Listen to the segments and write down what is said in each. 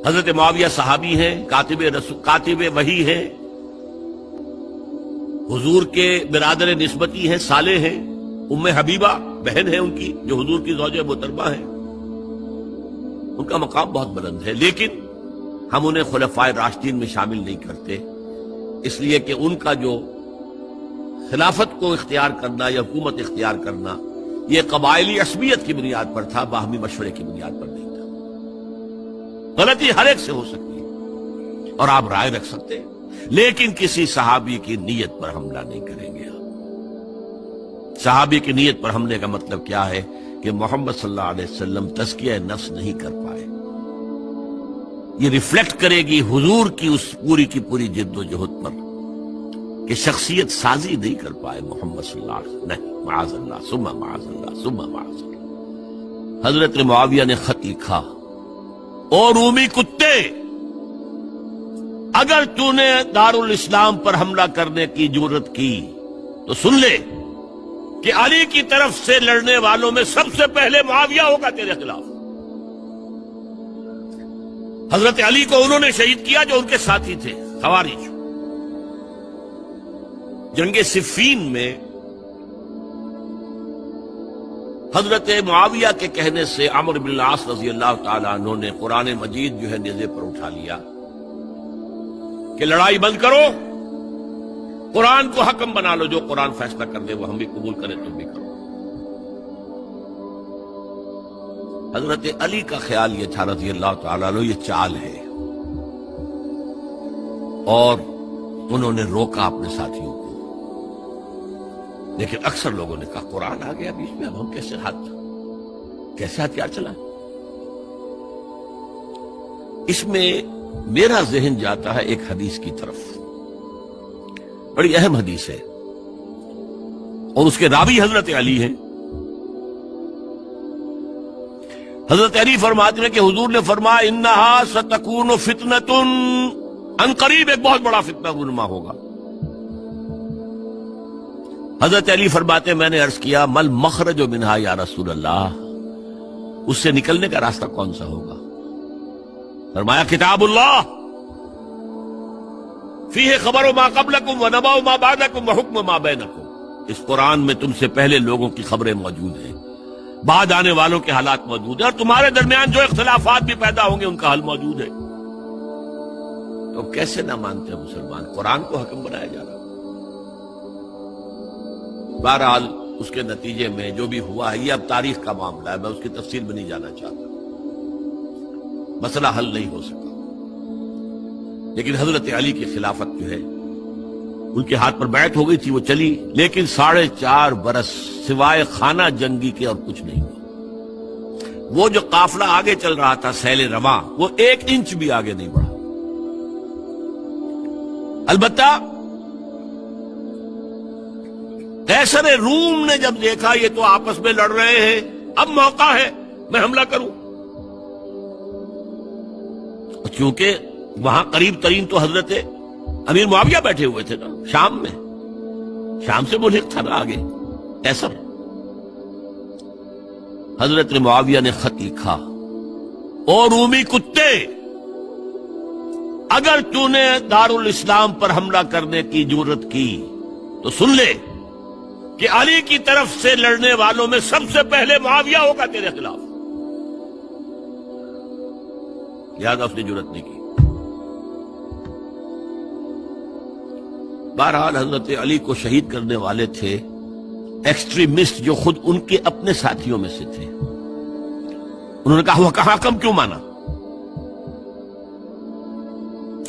حضرت معاویہ صحابی ہیں، کاتب وحی ہیں، حضور کے برادر نسبتی ہیں، صالح ہیں، ام حبیبہ بہن ہے ان کی جو حضور کی زوجہ محترمہ ہے، ان کا مقام بہت بلند ہے، لیکن ہم انہیں خلفائے راشدین میں شامل نہیں کرتے، اس لیے کہ ان کا جو خلافت کو اختیار کرنا یا حکومت اختیار کرنا یہ قبائلی عصبیت کی بنیاد پر تھا، باہمی مشورے کی بنیاد پر نہیں تھا۔ غلطی ہر ایک سے ہو سکتی ہے اور آپ رائے رکھ سکتے ہیں، لیکن کسی صحابی کی نیت پر حملہ نہیں کریں گے۔ صحابی کی نیت پر حملے کا مطلب کیا ہے کہ محمد صلی اللہ علیہ وسلم تزکیہ نفس نہیں کر پائے، یہ ریفلیکٹ کرے گی حضور کی اس پوری کی پوری جد و جہد پر کہ شخصیت سازی نہیں کر پائے محمد صلی اللہ علیہ وسلم، نہیں، معاذ اللہ ثم معاذ اللہ ثم معاذ اللہ۔ حضرت معاویہ نے خط لکھا، اور رومی کتے، اگر تو نے دارالاسلام پر حملہ کرنے کی جرت کی تو سن لے کہ علی کی طرف سے لڑنے والوں میں سب سے پہلے معاویہ ہوگا تیرے خلاف۔ حضرت علی کو انہوں نے شہید کیا جو ان کے ساتھی تھے خوارج۔ جنگ صفین میں حضرت معاویہ کے کہنے سے عمرو بن العاص رضی اللہ تعالیٰ عنہ نے قرآن مجید جو ہے نیزے پر اٹھا لیا کہ لڑائی بند کرو، قرآن کو حکم بنا لو، جو قرآن فیصلہ کر دے وہ ہم بھی قبول کریں، تم بھی کرو۔ حضرت علی کا خیال یہ تھا رضی اللہ تعالیٰ عنہ یہ چال ہے، اور انہوں نے روکا اپنے ساتھیوں کو، لیکن اکثر لوگوں نے کہا قرآن آ گیا بیچ میں، اب ہم کیسے ہتھیار چلائیں؟ اس میں میرا ذہن جاتا ہے ایک حدیث کی طرف، بڑی اہم حدیث ہے، اور اس کے راوی حضرت علی ہیں۔ حضرت علی فرماتے ہیں کہ حضور نے فرمایا انہا ستکون فتنۃ، ان قریب ایک بہت بڑا فتنہ رونما ہوگا۔ حضرت علی فرماتے ہیں میں نے عرض کیا مل مخرج منہا یا رسول اللہ، اس سے نکلنے کا راستہ کون سا ہوگا؟ فرمایا کتاب اللہ فیہ خبر ما قبلکم و نبأ ما بعدکم و حکم ما بینکم، اس قرآن میں تم سے پہلے لوگوں کی خبریں موجود ہیں، بعد آنے والوں کے حالات موجود ہیں، اور تمہارے درمیان جو اختلافات بھی پیدا ہوں گے ان کا حل موجود ہے۔ تو کیسے نہ مانتے ہیں مسلمان؟ قرآن کو حکم بنایا جا رہا۔ بہرحال اس کے نتیجے میں جو بھی ہوا ہے یہ اب تاریخ کا معاملہ ہے، میں اس کی تفصیل میں نہیں جانا چاہتا، مسئلہ حل نہیں ہو سکا، لیکن حضرت علی کی خلافت جو ہے ان کے ہاتھ پر بیعت ہو گئی تھی، وہ چلی، لیکن 4.5 برس سوائے خانہ جنگی کے اور کچھ نہیں ہوا۔ وہ جو قافلہ آگے چل رہا تھا سیل رواں، وہ 1 انچ بھی آگے نہیں بڑھا۔ البتہ قیصر روم نے جب دیکھا یہ تو آپس میں لڑ رہے ہیں، اب موقع ہے میں حملہ کروں، کیونکہ وہاں قریب ترین تو حضرت امیر معاویہ بیٹھے ہوئے تھے نا، شام میں، شام سے ملحق تھا نا آگے قیصر۔ حضرت معاویہ نے خط لکھا، اور رومی کتے، اگر تو نے دارالاسلام پر حملہ کرنے کی جرت کی تو سن لے کہ علی کی طرف سے لڑنے والوں میں سب سے پہلے معاویہ ہوگا تیرے خلاف۔ لہذا اس نے جرت نہیں کی۔ بہرحال حضرت علی کو شہید کرنے والے تھے ایکسٹریمسٹ جو خود ان کے اپنے ساتھیوں میں سے تھے۔ انہوں نے کہا وہ کہاں حکم کیوں مانا؟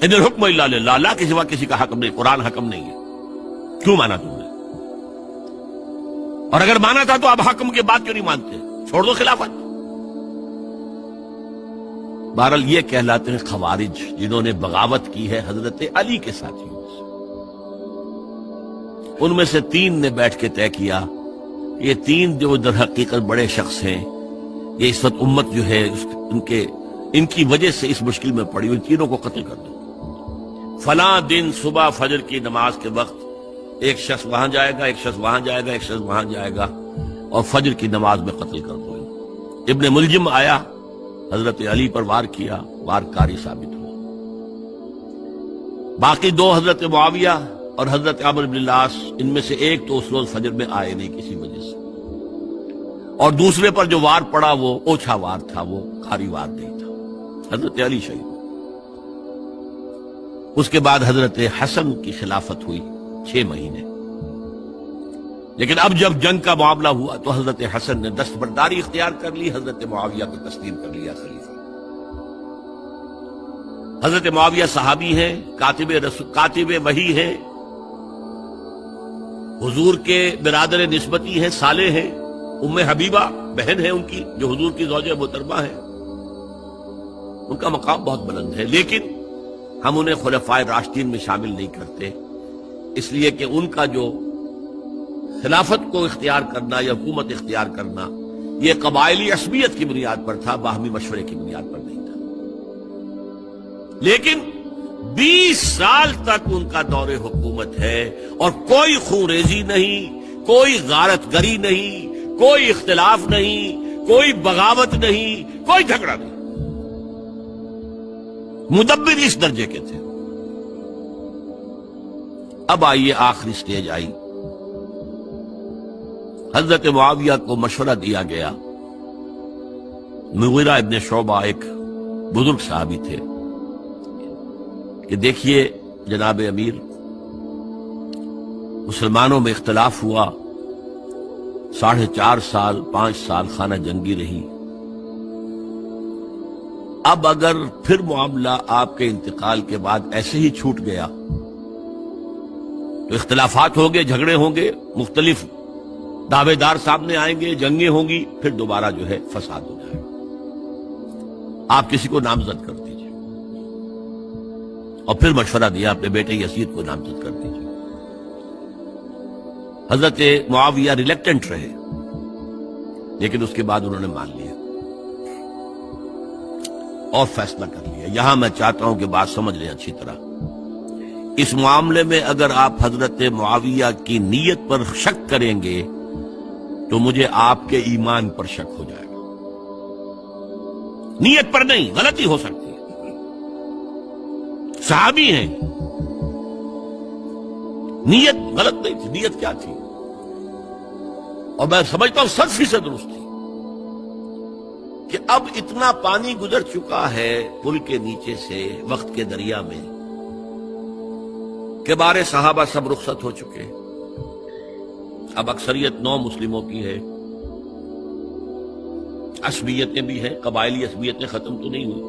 ان الحکم الا للہ، اللہ کے سوا کسی کا حکم نہیں، قرآن حکم نہیں ہے، کیوں مانا تم نے؟ اور اگر مانا تھا تو اب حکم کے بعد کیوں نہیں مانتے؟ چھوڑ دو خلافت۔ بہرحال یہ کہلاتے ہیں خوارج، جنہوں نے بغاوت کی ہے حضرت علی کے ساتھیوں سے۔ ان میں سے 3 نے بیٹھ کے طے کیا، یہ 3 جو در حقیقت بڑے شخص ہیں، یہ اس وقت امت جو ہے ان کی وجہ سے اس مشکل میں پڑی، ان تینوں کو قتل کر دو۔ فلاں دن صبح فجر کی نماز کے وقت ایک شخص وہاں جائے گا، ایک شخص وہاں جائے گا، ایک شخص وہاں جائے گا، اور فجر کی نماز میں قتل کر دو۔ ابن ملجم آیا، حضرت علی پر وار کیا، وارکاری ثابت ہوا۔ باقی دو حضرت معاویہ اور حضرت عمرو بن العاص، ان میں سے ایک تو اس روز فجر میں آئے نہیں کسی وجہ سے، اور دوسرے پر جو وار پڑا وہ اوچھا وار تھا، وہ کھاری وار نہیں تھا۔ حضرت علی شہید۔ اس کے بعد حضرت حسن کی خلافت ہوئی 6 مہینے، لیکن اب جب جنگ کا معاملہ ہوا تو حضرت حسن نے دستبرداری اختیار کر لی، حضرت معاویہ کو تسلیم کر لیا خلیفہ۔ حضرت معاویہ صحابی ہیں، کاتب وحی ہیں، حضور کے برادر نسبتی ہیں، صالح ہیں، ام حبیبہ بہن ہے ان کی جو حضور کی زوجہ محترمہ ہے، ان کا مقام بہت بلند ہے، لیکن ہم انہیں خلفائے راشدین میں شامل نہیں کرتے، اس لیے کہ ان کا جو خلافت کو اختیار کرنا یا حکومت اختیار کرنا یہ قبائلی عصبیت کی بنیاد پر تھا، باہمی مشورے کی بنیاد پر نہیں تھا۔ لیکن 20 سال تک ان کا دور حکومت ہے اور کوئی خونریزی نہیں، کوئی غارت گری نہیں، کوئی اختلاف نہیں، کوئی بغاوت نہیں، کوئی جھگڑا نہیں۔ مدبر اس درجے کے تھے۔ اب آئیے آخری سٹیج آئی، حضرت معاویہ کو مشورہ دیا گیا۔ مغیرہ ابن شعبہ ایک بزرگ صحابی تھے کہ دیکھیے جناب امیر، مسلمانوں میں اختلاف ہوا، 4.5 سال 5 سال خانہ جنگی رہی، اب اگر پھر معاملہ آپ کے انتقال کے بعد ایسے ہی چھوٹ گیا تو اختلافات ہوں گے، جھگڑے ہوں گے، مختلف دعوے دار سامنے آئیں گے، جنگیں ہوں گی، پھر دوبارہ جو ہے فساد ہو جائے گا۔ آپ کسی کو نامزد کر دیجیے، اور پھر مشورہ دیا اپنے بیٹے یزید کو نامزد کر دیجیے۔ حضرت معاویہ ریلیکٹنٹ رہے، لیکن اس کے بعد انہوں نے مان لیا اور فیصلہ کر لیا۔ یہاں میں چاہتا ہوں کہ بات سمجھ لیں اچھی طرح، اس معاملے میں اگر آپ حضرت معاویہ کی نیت پر شک کریں گے تو مجھے آپ کے ایمان پر شک ہو جائے گا۔ نیت پر نہیں، غلطی ہو سکتی ہے، صحابی ہیں، نیت غلط نہیں تھی، نیت کیا تھی؟ اور میں سمجھتا ہوں 100% درست تھی کہ اب اتنا پانی گزر چکا ہے پل کے نیچے سے وقت کے دریا میں کہ بارے صحابہ سب رخصت ہو چکے، اب اکثریت 9 مسلموں کی ہے، عصبیتیں بھی ہیں، قبائلی عصبیتیں ختم تو نہیں ہوئی،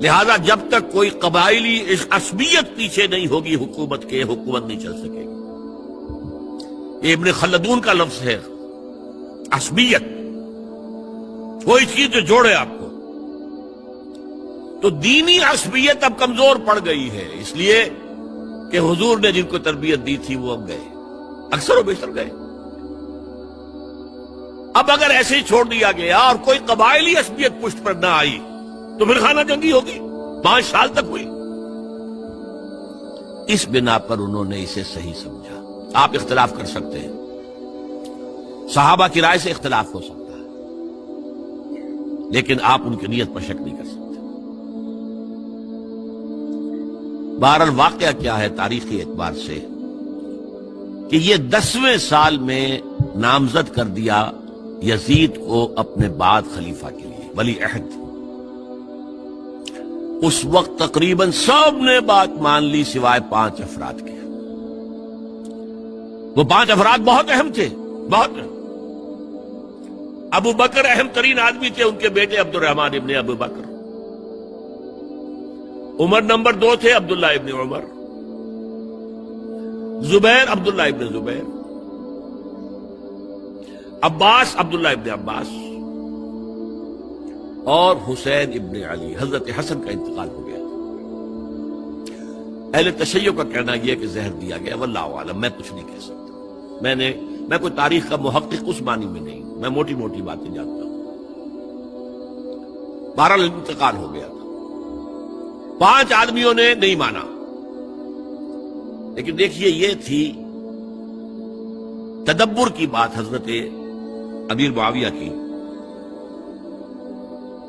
لہذا جب تک کوئی قبائلی عصبیت پیچھے نہیں ہوگی حکومت کے، حکومت نہیں چل سکے گی۔ یہ ابن خلدون کا لفظ ہے، عصبیت، کوئی چیز جو جوڑے آپ کو۔ تو دینی عصبیت اب کمزور پڑ گئی ہے، اس لیے کہ حضور نے جن کو تربیت دی تھی وہ اب گئے، اکثر و بیشتر گئے۔ اب اگر ایسے ہی چھوڑ دیا گیا اور کوئی قبائلی عصبیت پشت پر نہ آئی تو پھر خانہ جنگی ہوگی، 5 سال تک ہوئی۔ اس بنا پر انہوں نے اسے صحیح سمجھا۔ آپ اختلاف کر سکتے ہیں، صحابہ کی رائے سے اختلاف ہو سکتا ہے، لیکن آپ ان کی نیت پر شک نہیں کر سکتے۔ بہرحال واقعہ کیا ہے تاریخی اعتبار سے کہ یہ 10ویں سال میں نامزد کر دیا یزید کو اپنے بعد خلیفہ کے لیے، ولی عہد۔ اس وقت تقریباً سب نے بات مان لی سوائے 5 افراد کے۔ وہ 5 افراد بہت اہم تھے، بہت۔ ابو بکر اہم ترین آدمی تھے، ان کے بیٹے عبد الرحمن ابن ابو بکر۔ عمر نمبر 2 تھے، عبداللہ ابن عمر۔ زبیر عبداللہ ابن زبیر۔ عباس عبداللہ ابن عباس، اور حسین ابن علی۔ حضرت حسن کا انتقال ہو گیا۔ اہل تشیع کا کہنا یہ کہ زہر دیا گیا، واللہ اعلم، میں کچھ نہیں کہہ سکتا۔ میں کوئی تاریخ کا محقق اس معنی میں نہیں ہوں، میں موٹی موٹی باتیں جانتا ہوں۔ بہرحال انتقال ہو گیا تھا، 5 آدمیوں نے نہیں مانا، لیکن دیکھیے یہ تھی تدبر کی بات حضرت امیر معاویہ کی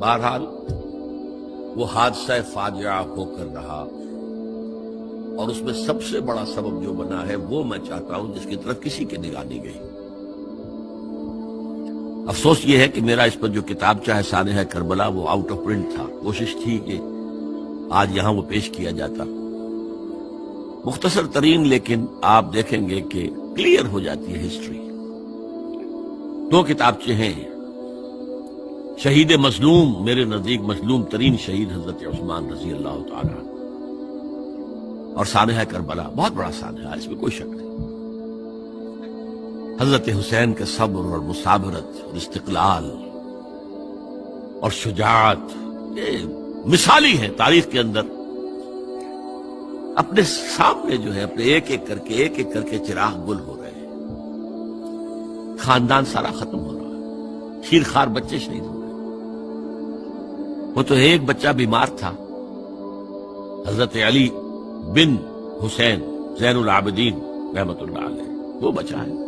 بہرحال وہ حادثہ فاجعہ ہو کر رہا، اور اس میں سب سے بڑا سبب جو بنا ہے وہ میں چاہتا ہوں جس کی طرف کسی کی نگاہ نہیں گئی۔ افسوس یہ ہے کہ میرا اس پر جو کتابچہ ہے سانحہ کربلا وہ آؤٹ آف پرنٹ تھا، کوشش تھی کہ آج یہاں وہ پیش کیا جاتا، مختصر ترین، لیکن آپ دیکھیں گے کہ کلیئر ہو جاتی ہے ہسٹری۔ دو کتابچے ہیں، شہید مظلوم، میرے نزدیک مظلوم ترین شہید حضرت عثمان رضی اللہ تعالی عنہ، اور سانحہ کربلا، بہت بڑا سانحہ، اس میں کوئی شک نہیں۔ حضرت حسین کے صبر اور مثابرت اور استقلال اور شجاعت یہ مثالی ہیں تاریخ کے اندر۔ اپنے سامنے جو ہے اپنے ایک ایک کر کے چراغ گل ہو رہے ہیں، خاندان سارا ختم ہو رہا ہے، شیر خوار بچے شہید ہو رہے ہیں۔ وہ تو ایک بچہ بیمار تھا، حضرت علی بن حسین زین العابدین رحمت اللہ علیہ، وہ بچا ہے۔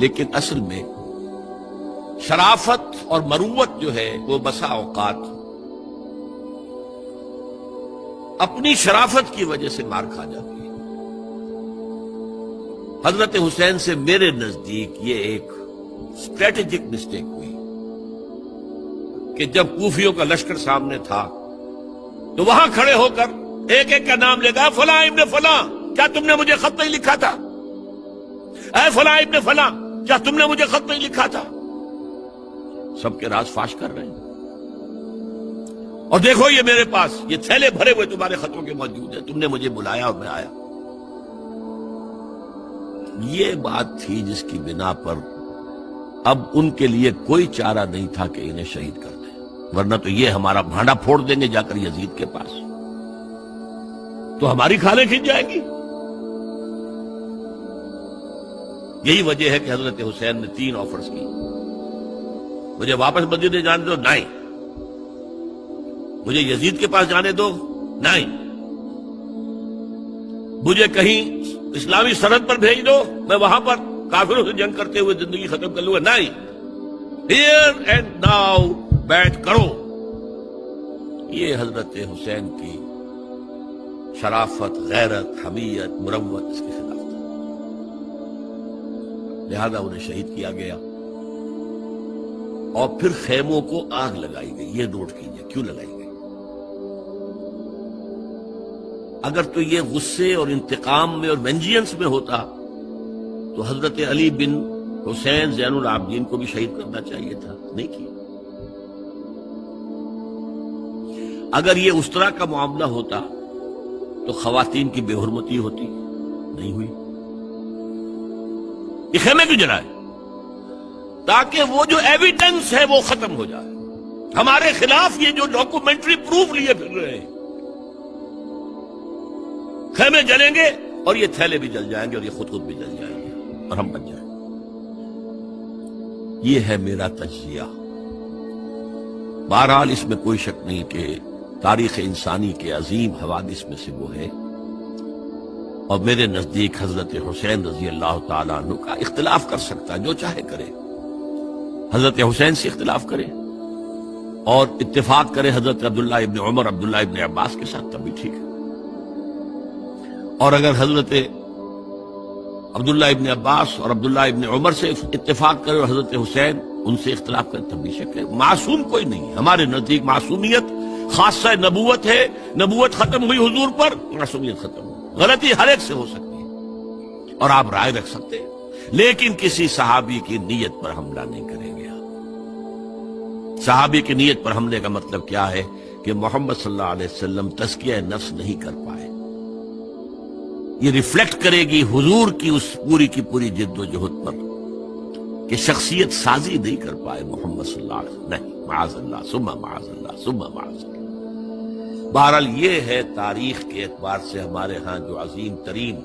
لیکن اصل میں شرافت اور مروت جو ہے وہ بسا اوقات اپنی شرافت کی وجہ سے مار کھا جاتی ہے۔ حضرت حسین سے میرے نزدیک یہ ایک اسٹریٹجک مسٹیک ہوئی کہ جب کوفیوں کا لشکر سامنے تھا تو وہاں کھڑے ہو کر ایک ایک کا نام لے گا، فلاں ابن فلاں، کیا تم نے مجھے خط نہیں لکھا تھا؟ اے فلاں ابن فلاں، کیا تم نے مجھے خط نہیں لکھا تھا؟ سب کے راز فاش کر رہے ہیں، اور دیکھو یہ میرے پاس یہ تھیلے بھرے ہوئے تمہارے خطوں کے موجود ہیں، تم نے مجھے بلایا اور میں آیا۔ یہ بات تھی جس کی بنا پر اب ان کے لیے کوئی چارہ نہیں تھا کہ انہیں شہید کر دیں، ورنہ تو یہ ہمارا بھانڈا پھوڑ دیں گے جا کر یزید کے پاس، تو ہماری کھالیں کھنچ جائیں گی۔ یہی وجہ ہے کہ حضرت حسین نے 3 آفرز کی، مجھے واپس مدینے جانے دو، نہیں، مجھے یزید کے پاس جانے دو، نہیں، مجھے کہیں اسلامی سرحد پر بھیج دو، میں وہاں پر کافروں سے جنگ کرتے ہوئے زندگی ختم کر لوں گا، نہیں، ہیئر اینڈ ناؤ بیٹھ کرو۔ یہ حضرت حسین کی شرافت، غیرت، حمیت، مروت اس کے خلاف تھا، لہذا انہیں شہید کیا گیا، اور پھر خیموں کو آگ لگائی گئی۔ یہ نوٹ کیجئے کیوں لگائی گئی۔ اگر تو یہ غصے اور انتقام میں اور وینجینس میں ہوتا تو حضرت علی بن حسین زین العابدین کو بھی شہید کرنا چاہیے تھا، نہیں کیا۔ اگر یہ اس طرح کا معاملہ ہوتا تو خواتین کی بے حرمتی ہوتی، نہیں ہوئی۔ یہ خیمے کیوں جلائے؟ تاکہ وہ جو ایویڈنس ہے وہ ختم ہو جائے، ہمارے خلاف یہ جو ڈاکومنٹری پروف لیے پھر رہے ہیں، خیمے جلیں گے اور یہ تھیلے بھی جل جائیں گے اور یہ خود بھی جل جائیں گے اور ہم بچ جائیں گے۔ یہ ہے میرا تجزیہ۔ بہرحال اس میں کوئی شک نہیں کہ تاریخ انسانی کے عظیم حوادث میں سے وہ ہے، اور میرے نزدیک حضرت حسین رضی اللہ تعالیٰ عنہ کا اختلاف کر سکتا ہے، جو چاہے کرے، حضرت حسین سے اختلاف کرے اور اتفاق کرے حضرت عبداللہ ابن عمر، عبداللہ ابن عباس کے ساتھ، تب بھی ٹھیک ہے، اور اگر حضرت عبداللہ ابن عباس اور عبداللہ ابن عمر سے اتفاق کرے اور حضرت حسین ان سے اختلاف کرے، تب بھی شک ہے۔ معصوم کوئی نہیں، ہمارے نزدیک معصومیت خاصہ نبوت ہے، نبوت ختم ہوئی حضور پر، معصومیت ختم ہوئی، غلطی ہر ایک سے ہو سکتی ہے اور آپ رائے رکھ سکتے ہیں، لیکن کسی صحابی کی نیت پر حملہ نہیں کریں گے۔ صحابی کی نیت پر حملے کا مطلب کیا ہے کہ محمد صلی اللہ علیہ وسلم تزکیہ نفس نہیں کر پائے، یہ ریفلیکٹ کرے گی حضور کی اس پوری کی پوری جد و جہد پر کہ شخصیت سازی نہیں کر پائے محمد صلی اللہ علیہ وسلم، نہیں، معاذ اللہ ثم معاذ اللہ ثم معاذ اللہ۔ بہرحال یہ ہے تاریخ کے اعتبار سے ہمارے ہاں جو عظیم ترین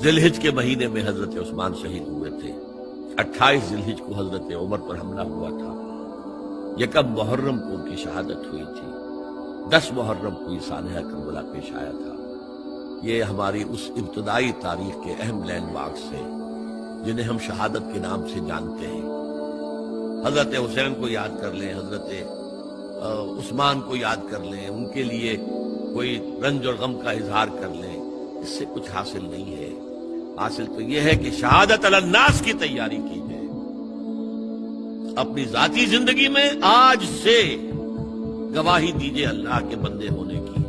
ذی الحج کے مہینے میں حضرت عثمان شہید ہوئے تھے۔ 28 ذی الحج کو حضرت عمر پر حملہ ہوا تھا، 1 محرم کو ان کی شہادت ہوئی تھی، 10 محرم کو یہ سانحہ کربلا پیش آیا تھا۔ یہ ہماری اس ابتدائی تاریخ کے اہم لینڈ مارکس سے جنہیں ہم شہادت کے نام سے جانتے ہیں. حضرت حسین کو یاد کر لیں، حضرت عثمان کو یاد کر لیں، ان کے لیے کوئی رنج اور غم کا اظہار کر لیں، اس سے کچھ حاصل نہیں ہے. حاصل تو یہ ہے کہ شہادت علی الناس کی تیاری کیجیے. اپنی ذاتی زندگی میں آج سے گواہی دیجیے اللہ کے بندے ہونے کی،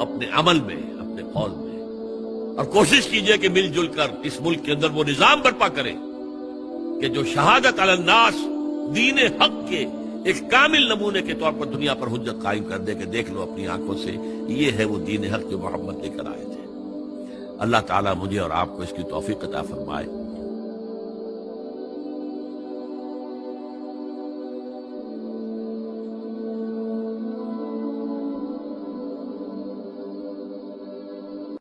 اپنے عمل میں، اپنے قول میں، اور کوشش کیجیے کہ مل جل کر اس ملک کے اندر وہ نظام برپا کریں کہ جو شہادت علی الناس دین حق کے ایک کامل نمونے کے طور پر دنیا پر حجت قائم کر دے کہ دیکھ لو اپنی آنکھوں سے، یہ ہے وہ دین حق جو محمد لے کر آئے تھے. اللہ تعالیٰ مجھے اور آپ کو اس کی توفیق عطا فرمائے.